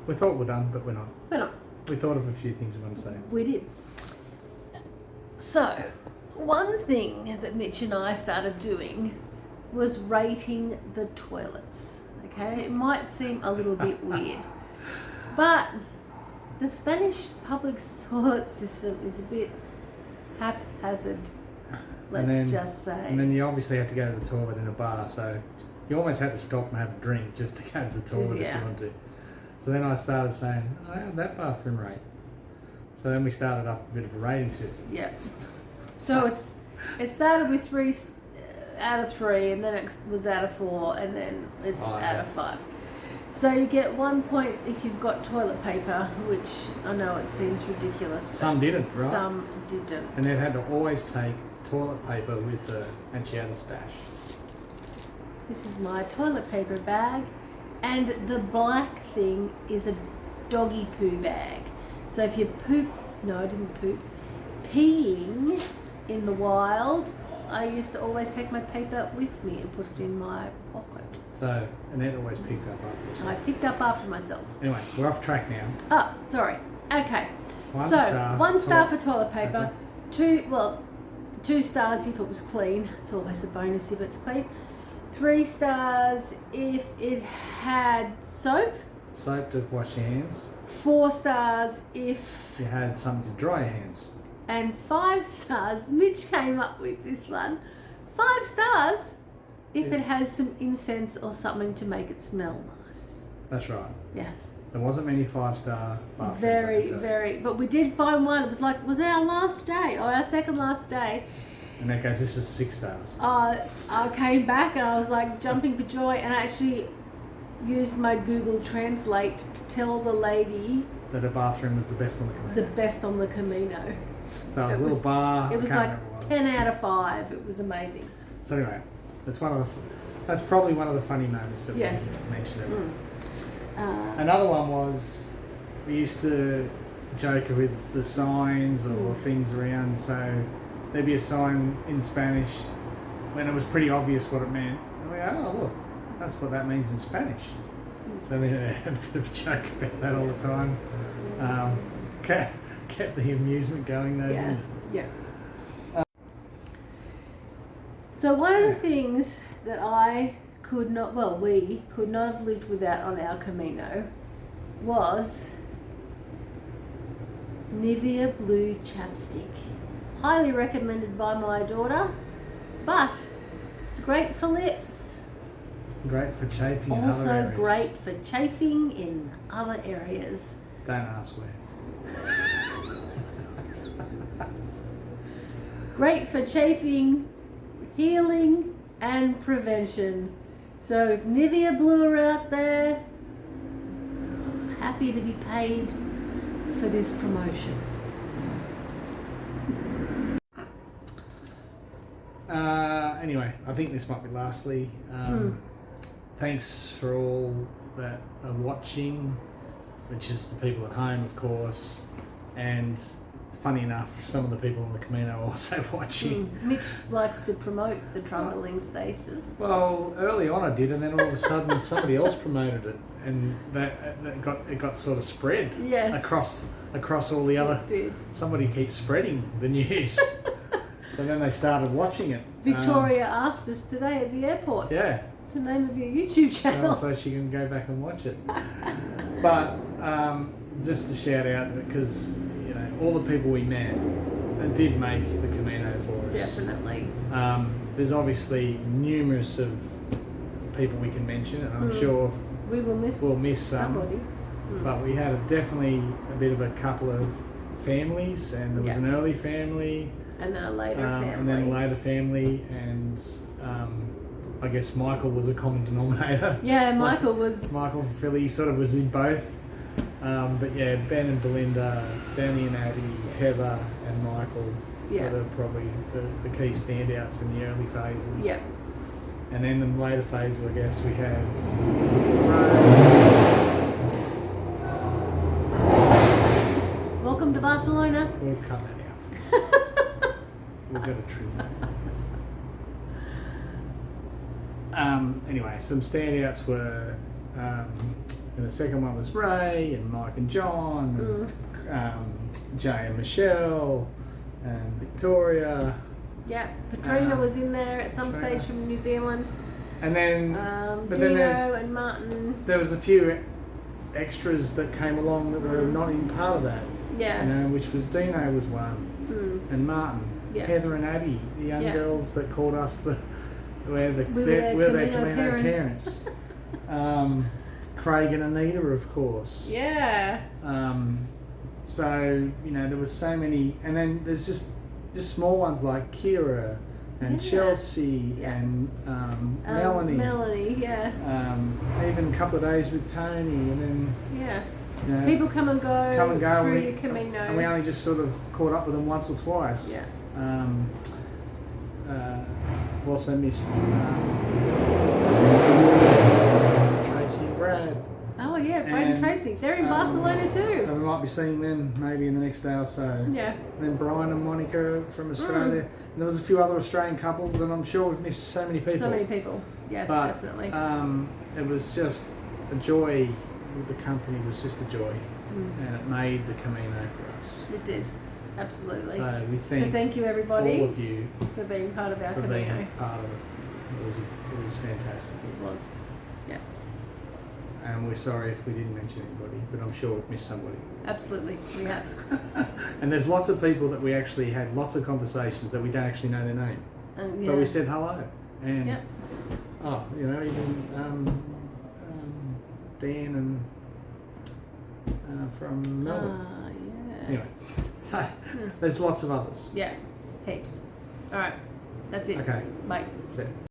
We thought we're done, but we're not. We're not. We thought of a few things we want to say. We did. So, one thing that Mitch and I started doing was rating the toilets. Okay, it might seem a little bit weird, but the Spanish public toilet system is a bit haphazard. Let's just say. And then you obviously had to go to the toilet in a bar, so you almost had to stop and have a drink just to go to the toilet if you wanted to. So then I started saying, "Oh, how'd that bathroom rate?" So then we started up a bit of a rating system. Yeah. So it started with 3 out of 3, and then it was out of 4, and then it's out of 5. So you get 1 point if you've got toilet paper, which I know it seems ridiculous. But some didn't, right? Some didn't. And then had to always take toilet paper with her, and she had a stash. This is my toilet paper bag, and the black thing is a doggy poo bag. So if you peeing in the wild, I used to always take my paper with me and put it in my pocket. So Annette always picked up after herself. I picked up after myself. Anyway, we're off track now. Oh, sorry. Okay. 1 so, star. 1 star for toilet paper. 2 stars if it was clean. It's always a bonus if it's clean. 3 stars if it had soap. Soap to wash your hands. 4 stars if You had something to dry your hands. and 5 stars. Mitch came up with this one. 5 stars if it has some incense or something to make it smell nice. That's right. Yes. There wasn't many 5-star bathrooms. Very. But we did find one. It was like, was it our last day or our second last day? In that case, this is 6 stars. I came back and I was like jumping for joy, and I actually used my Google Translate to tell the lady That a bathroom was the best on the Camino. the best on the Camino. So it was a little bar. It was I can't like remember what 10 out of 5. It was amazing. So anyway, that's probably one of the funny moments that Yes. we mentioned earlier. Uh, Another one was we used to joke with the signs or things around. So there'd be a sign in Spanish when it was pretty obvious what it meant. And we go, oh look, that's what that means in Spanish. So we had a bit of a joke about that all the time. Kept the amusement going though, didn't it? Yeah. So one of the things that we could not have lived without on our Camino was Nivea Blue Chapstick. Highly recommended by my daughter, but it's great for lips. Great for chafing in other Also areas. great for chafing in other areas. Don't ask where. Great for chafing, healing, and prevention. So if Nivea Blue are out there, I'm happy to be paid for this promotion. Anyway, I think this might be lastly. Thanks for all that are watching, which is the people at home, of course, and funny enough, some of the people on the Camino are also watching. Mitch likes to promote the trundling stages. Well, early on I did, and then all of a sudden somebody else promoted it, and it got sort of spread across all the other. It did. Somebody keeps spreading the news, so then they started watching it. Victoria asked us today at the airport. Yeah. What's the name of your YouTube channel? So she can go back and watch it. But just to shout out, because all the people we met did make the Camino for us. Definitely. There's obviously numerous of people we can mention, and I'm sure we'll miss some. somebody. But we had definitely a bit of a couple of families, and there was an early family, and then a later family, and then a later family, and I guess Michael was a common denominator. Yeah, Michael from Philly sort of was in both. But yeah, Ben and Belinda, Danny and Abby, Heather and Michael were probably the key standouts in the early phases. Yeah. And then in the later phases, I guess we had Welcome to Barcelona. We'll cut that out. We've got to trim that. Anyway, some standouts were And the second one was Ray and Mike and John, and, Jay and Michelle, and Victoria. Yeah, Katrina was in there at some Katrina. stage from New Zealand. And then, but Dino then and Martin. there was a few extras that came along that were not even part of that. Yeah. You know, which was Dino was one, and Martin, Yeah. Heather and Abby, the young girls that called us we're their Camino parents. Craig and Anita, of course. Yeah. So you know there was so many, and then there's just small ones like Kira and Chelsea and Melanie. Melanie, yeah. Even a couple of days with Tony, and then you know, People come and go through your Camino. and we only just sort of caught up with them once or twice. Yeah. I've also missed Tracy and Brad. Oh yeah, Brad and Tracy. They're in Barcelona too. So we might be seeing them maybe in the next day or so. Yeah. And then Brian and Monica from Australia. And there was a few other Australian couples, and I'm sure we've missed so many people. So many people. Yes, But, definitely. It was just a joy. The company was just a joy, and it made the Camino for us. It did. Absolutely. So we thank you everybody all of you for being part of our for Camino. being part of it. It was fantastic. It was. Yeah. And we're sorry if we didn't mention anybody, but I'm sure we've missed somebody. Absolutely. We have. And there's lots of people that we actually had lots of conversations that we don't actually know their name, And, but we said hello. And Yep. you know, even Dan and from Melbourne. Yeah. Anyway, so there's lots of others. Yeah. Heaps. All right. That's it. Okay, Bye. that's it.